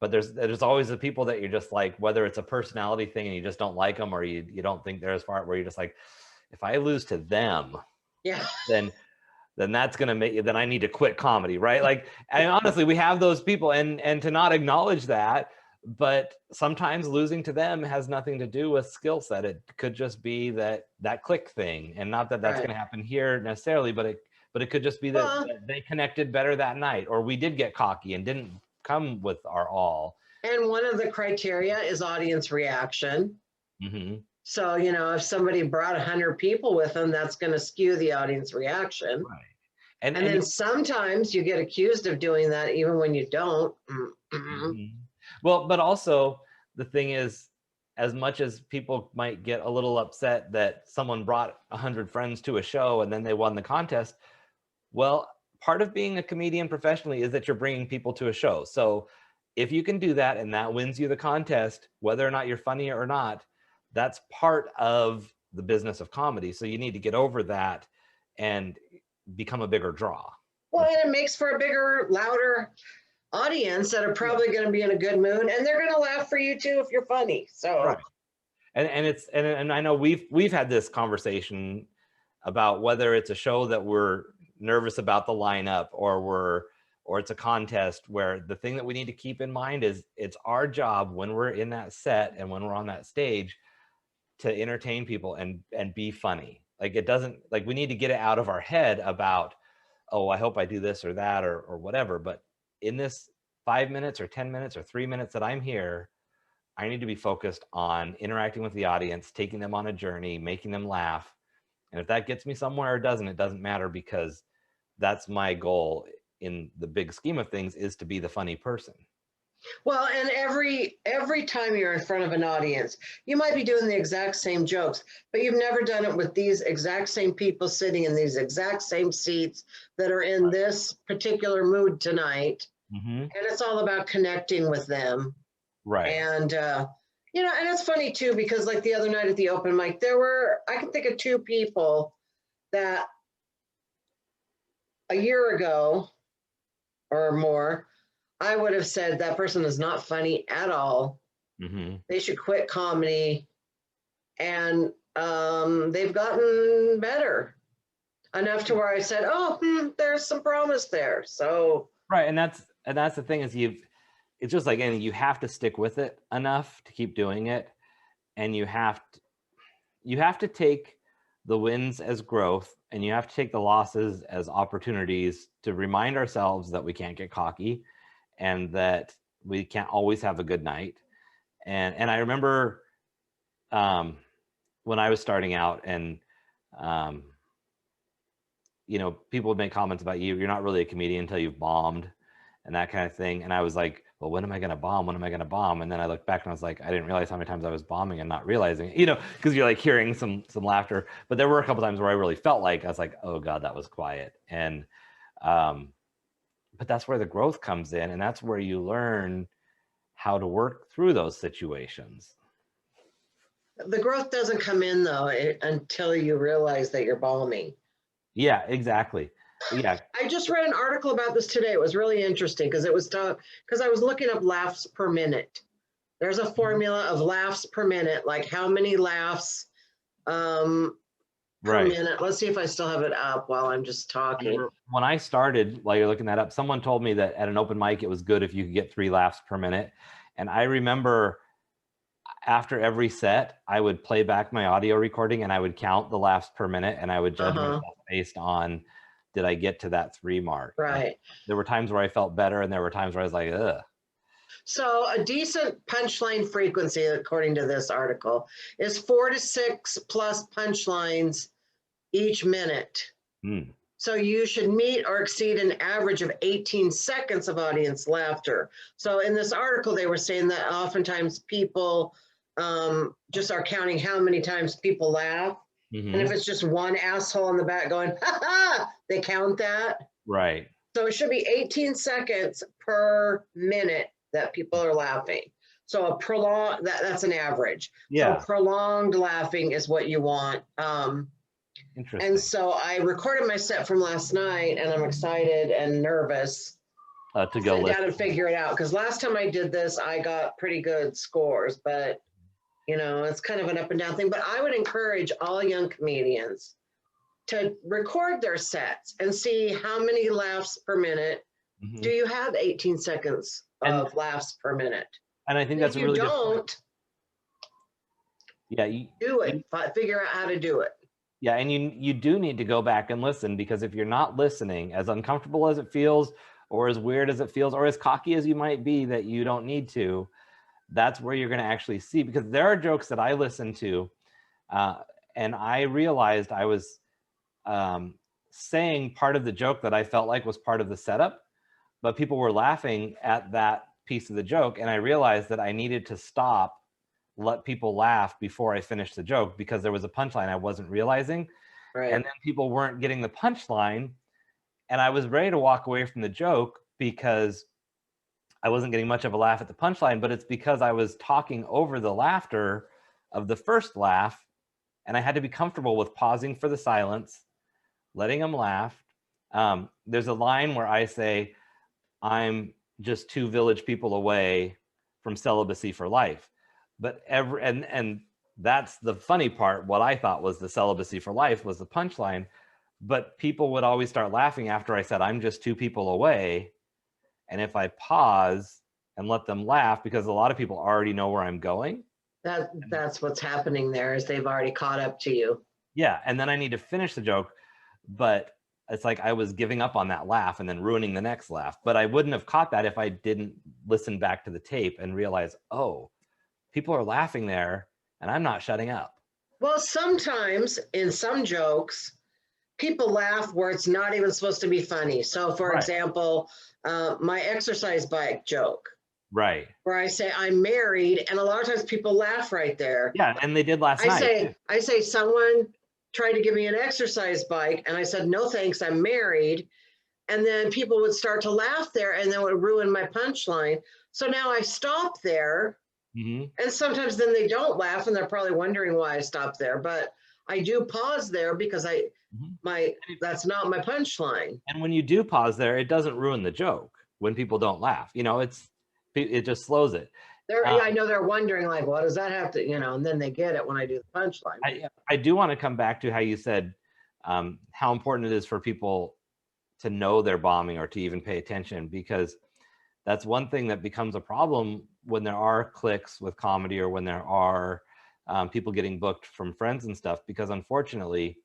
but there's always the people that you're just like, whether it's a personality thing and you just don't like them, or you don't think they're as far, where you're just like, if I lose to them, then that's going to make you, then I need to quit comedy, right? Like, and honestly, we have those people, and to not acknowledge that. But sometimes losing to them has nothing to do with skill set. It could just be that click thing, and not that that's going to happen here necessarily, but it could just be that they connected better that night, or we did get cocky and didn't come with our all. And one of the criteria is audience reaction. So, you know, if somebody brought 100 people with them, that's going to skew the audience reaction. Right. And then sometimes you get accused of doing that even when you don't. Well, but also the thing is, as much as people might get a little upset that someone brought 100 friends to a show and then they won the contest, well, part of being a comedian professionally is that you're bringing people to a show. So if you can do that and that wins you the contest, whether or not you're funny or not, that's part of the business of comedy. So you need to get over that and become a bigger draw. Well, and it makes for a bigger, louder audience that are probably going to be in a good mood, and they're going to laugh for you too if you're funny. So and I know we've had this conversation about whether it's a show that we're nervous about the lineup, or it's a contest, where the thing that we need to keep in mind is it's our job when we're in that set and when we're on that stage to entertain people and be funny. Like, it doesn't, like, we need to get it out of our head about, oh, I hope I do this or that or whatever. But in this 5 minutes or 10 minutes or 3 minutes that I'm here, I need to be focused on interacting with the audience, taking them on a journey, making them laugh. And if that gets me somewhere or doesn't, it doesn't matter, because that's my goal in the big scheme of things, is to be the funny person. Well, and every time you're in front of an audience, you might be doing the exact same jokes, but you've never done it with these exact same people sitting in these exact same seats that are in this particular mood tonight. And it's all about connecting with them. Right. And You know, and it's funny too, because like the other night at the open mic, I can think of 2 people that a year ago or more, I would have said that person is not funny at all. Mm-hmm. They should quit comedy. And they've gotten better enough to where I said, oh, there's some promise there. So right, and that's the thing is it's just like anything, you have to stick with it enough to keep doing it, and you have to take the wins as growth, and you have to take the losses as opportunities to remind ourselves that we can't get cocky and that we can't always have a good night. And I remember when I was starting out, and you know, people would make comments about you're not really a comedian until you've bombed and that kind of thing. And I was like, well, when am I going to bomb? When am I going to bomb? And then I looked back and I was like, I didn't realize how many times I was bombing and not realizing it, you know, because you're like hearing some laughter. But there were a couple times where I really felt like I was like, oh God, that was quiet. And but that's where the growth comes in, and that's where you learn how to work through those situations. the growth doesn't come in though until you realize that you're bombing. Yeah, exactly. Yeah. I just read an article about this today. It was really interesting because it was because I was looking up laughs per minute. There's a formula of laughs per minute, like how many laughs per minute. Let's see if I still have it up while I'm just talking. When I started, while you're looking that up, someone told me that at an open mic, it was good if you could get 3 laughs per minute. And I remember after every set, I would play back my audio recording and I would count the laughs per minute, and I would judge myself based on, did I get to that 3 mark? Right. And there were times where I felt better, and there were times where I was like, ugh. So a decent punchline frequency, according to this article, is 4 to 6 plus punchlines each minute. So you should meet or exceed an average of 18 seconds of audience laughter. So in this article, they were saying that oftentimes people just are counting how many times people laugh. And if it's just one asshole in the back going, ha ha, they count that. Right. So it should be 18 seconds per minute that people are laughing. So a prolonged, that's an average. Yeah. So prolonged laughing is what you want. Interesting. And so I recorded my set from last night, and I'm excited and nervous to go sit down and figure it out. Because last time I did this, I got pretty good scores, but you know, it's kind of an up and down thing. But I would encourage all young comedians to record their sets and see how many laughs per minute. Do you have 18 seconds of laughs per minute? And I think that's a really good point. Yeah, you do it. Figure out how to do it. Yeah, and you do need to go back and listen, because if you're not listening, as uncomfortable as it feels, or as weird as it feels, or as cocky as you might be that you don't need to, that's where you're going to actually see. Because there are jokes that I listen to, and I realized I was saying part of the joke that I felt like was part of the setup, but people were laughing at that piece of the joke, and I realized that I needed to stop, let people laugh before I finished the joke, because there was a punchline I wasn't realizing. Right. And then people weren't getting the punchline, and I was ready to walk away from the joke because I wasn't getting much of a laugh at the punchline, but it's because I was talking over the laughter of the first laugh, and I had to be comfortable with pausing for the silence, letting them laugh. There's a line where I say, I'm just 2 village people away from celibacy for life. But and that's the funny part. What I thought was the celibacy for life was the punchline, but people would always start laughing after I said, I'm just 2 people away. And if I pause and let them laugh, because a lot of people already know where I'm going. That's what's happening there, is they've already caught up to you. Yeah. And then I need to finish the joke, but it's like I was giving up on that laugh and then ruining the next laugh. But I wouldn't have caught that if I didn't listen back to the tape and realize, oh, people are laughing there and I'm not shutting up. Well, sometimes in some jokes, people laugh where it's not even supposed to be funny. So for example, my exercise bike joke. Right. Where I say I'm married, and a lot of times people laugh right there. Yeah, and they did last night. I say someone tried to give me an exercise bike, and I said, no thanks, I'm married. And then people would start to laugh there, and then it would ruin my punchline. So now I stop there, And sometimes then they don't laugh and they're probably wondering why I stopped there. But I do pause there because that's not my punchline. And when you do pause there, it doesn't ruin the joke when people don't laugh. It just slows it. I know they're wondering, like, what does that have to, and then they get it when I do the punchline. I do want to come back to how you said how important it is for people to know they're bombing or to even pay attention, because that's one thing that becomes a problem when there are clicks with comedy or when there are people getting booked from friends and stuff, because unfortunately,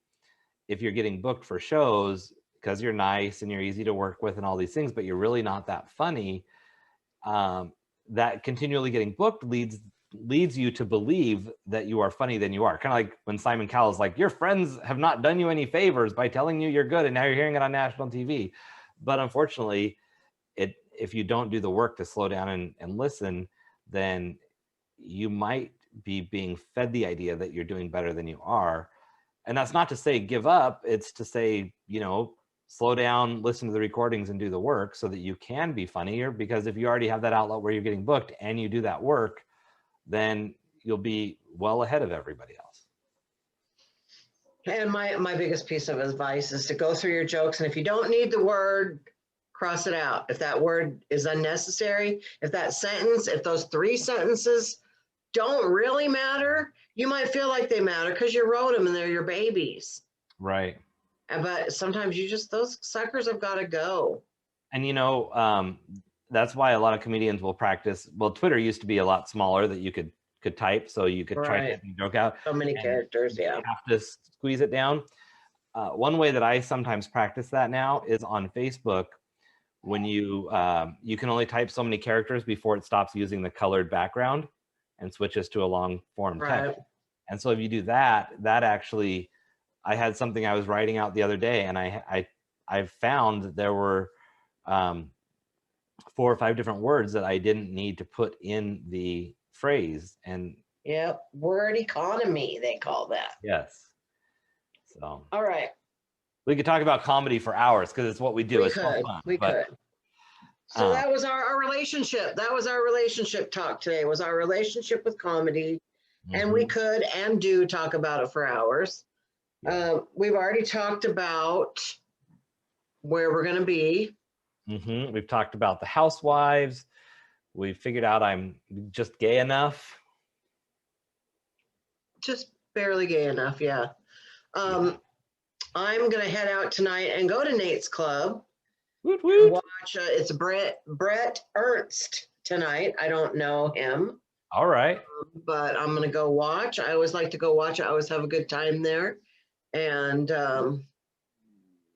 if you're getting booked for shows because you're nice and you're easy to work with and all these things, but you're really not that funny, that continually getting booked leads you to believe that you are funny than you are. Kind of like when Simon Cowell's like, your friends have not done you any favors by telling you you're good, and now you're hearing it on national TV. But unfortunately, if you don't do the work to slow down and listen, then you might be being fed the idea that you're doing better than you are. And that's not to say give up. It's to say, slow down, listen to the recordings and do the work so that you can be funnier. Because if you already have that outlet where you're getting booked and you do that work, then you'll be well ahead of everybody else. And my biggest piece of advice is to go through your jokes. And if you don't need the word, cross it out. If that word is unnecessary, if those 3 sentences don't really matter, you might feel like they matter because you wrote them and they're your babies. Right. But sometimes those suckers have got to go. And that's why a lot of comedians will practice. Well, Twitter used to be a lot smaller that you could type, so you could try to get the joke out. So many characters, yeah. You have to squeeze it down. One way that I sometimes practice that now is on Facebook. When you can only type so many characters before it stops using the colored background and switches to a long form text. And so if you do that actually, I had something I was writing out the other day, and I found that there were 4 or 5 different words that I didn't need to put in the phrase. And word economy, they call that. Yes. So all right. We could talk about comedy for hours because it's what we do. We could. So that was our relationship. That was our relationship talk today, was our relationship with comedy. And we could and do talk about it for hours. We've already talked about where we're going to be. We've talked about the Housewives. We figured out I'm just gay enough. Just barely gay enough, yeah. I'm going to head out tonight and go to Nate's Club. Woot, woot. Watch, it's Brett Ernst tonight. I don't know him. All right. But I'm going to go watch. I always like to go watch. I always have a good time there. And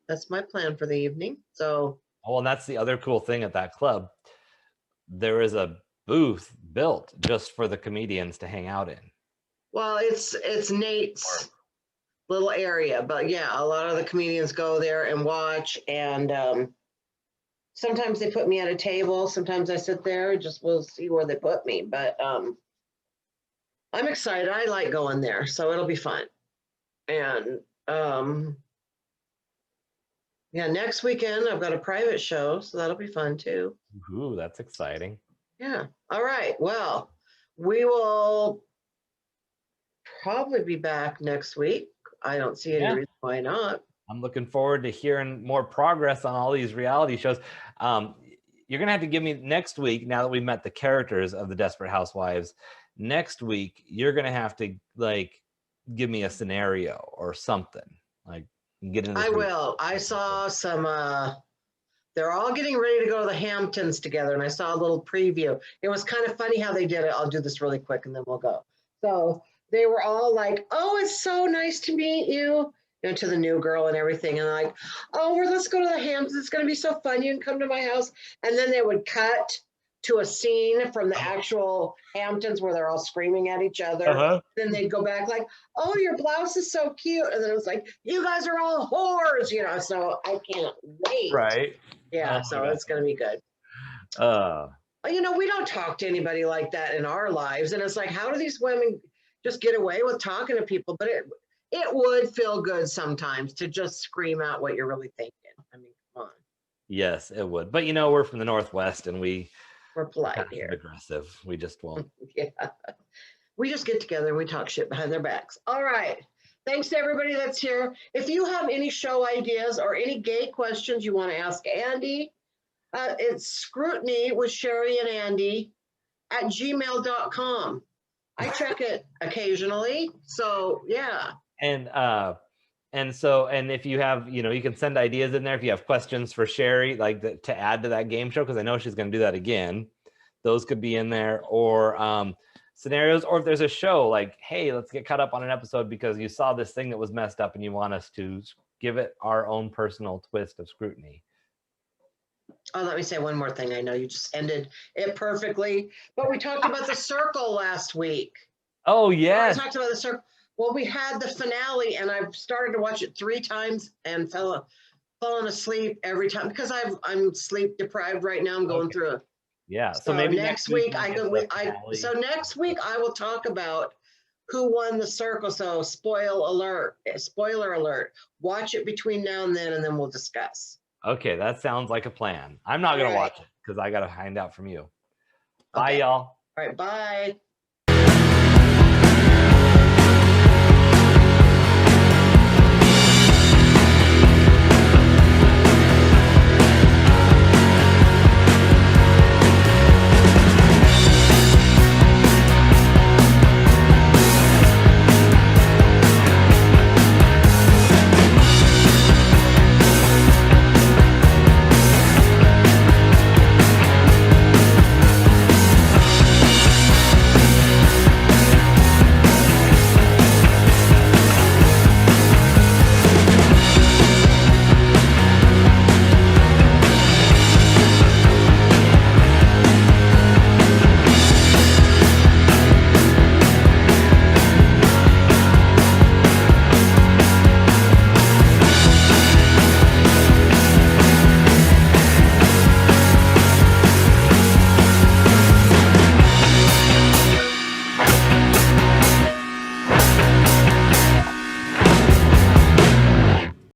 that's my plan for the evening. So. Oh, and that's the other cool thing at that club. There is a booth built just for the comedians to hang out in. Well, it's Nate's little area, but yeah, a lot of the comedians go there and watch, and sometimes they put me at a table, sometimes I sit there, we'll see where they put me, but I'm excited. I like going there, so it'll be fun. And next weekend I've got a private show, so that'll be fun too. Ooh, that's exciting. Yeah. All right. Well, we will probably be back next week. I don't see any reason why not. I'm looking forward to hearing more progress on all these reality shows. You're going to have to give me next week, now that we've met the characters of the Desperate Housewives, next week, you're going to have to give me a scenario or something. Get into this. I will. I saw some, they're all getting ready to go to the Hamptons together, and I saw a little preview. It was kind of funny how they did it. I'll do this really quick and then we'll go. So they were all like, oh, it's so nice to meet you, to the new girl and everything. And like, oh, let's go to the Hamptons. It's going to be so fun. You can come to my house. And then they would cut to a scene from the actual Hamptons where they're all screaming at each other. Then they'd go back like, oh, your blouse is so cute. And then it was like, you guys are all whores, so I can't wait. Right. Yeah. So it's going to be good. We don't talk to anybody like that in our lives. And it's like, how do these women just get away with talking to people? But it would feel good sometimes to just scream out what you're really thinking. I mean, come on. Yes, it would. But we're from the Northwest, and we We're polite Passive here. aggressive. We just won't. Yeah. We just get together and we talk shit behind their backs. All right. Thanks to everybody that's here. If you have any show ideas or any gay questions you want to ask Andy, it's Scrutiny with Cheri and Andy at gmail.com. I check it occasionally. So yeah. And if you have, you can send ideas in there if you have questions for Cheri, like to add to that game show, because I know she's going to do that again. Those could be in there, or scenarios, or if there's a show like, hey, let's get caught up on an episode because you saw this thing that was messed up and you want us to give it our own personal twist of scrutiny. Oh, let me say one more thing. I know you just ended it perfectly, but we talked about the circle last week. Oh, yes. We talked about the circle. Well, we had the finale, and I've started to watch it 3 times and fallen asleep every time because I'm sleep deprived right now. I'm going through it. Yeah. So maybe next week I will talk about who won the circle. So spoiler alert. Watch it between now and then we'll discuss. Okay, that sounds like a plan. I'm not going to watch it because I got to find out from you. Bye, Okay. y'all. All right, bye.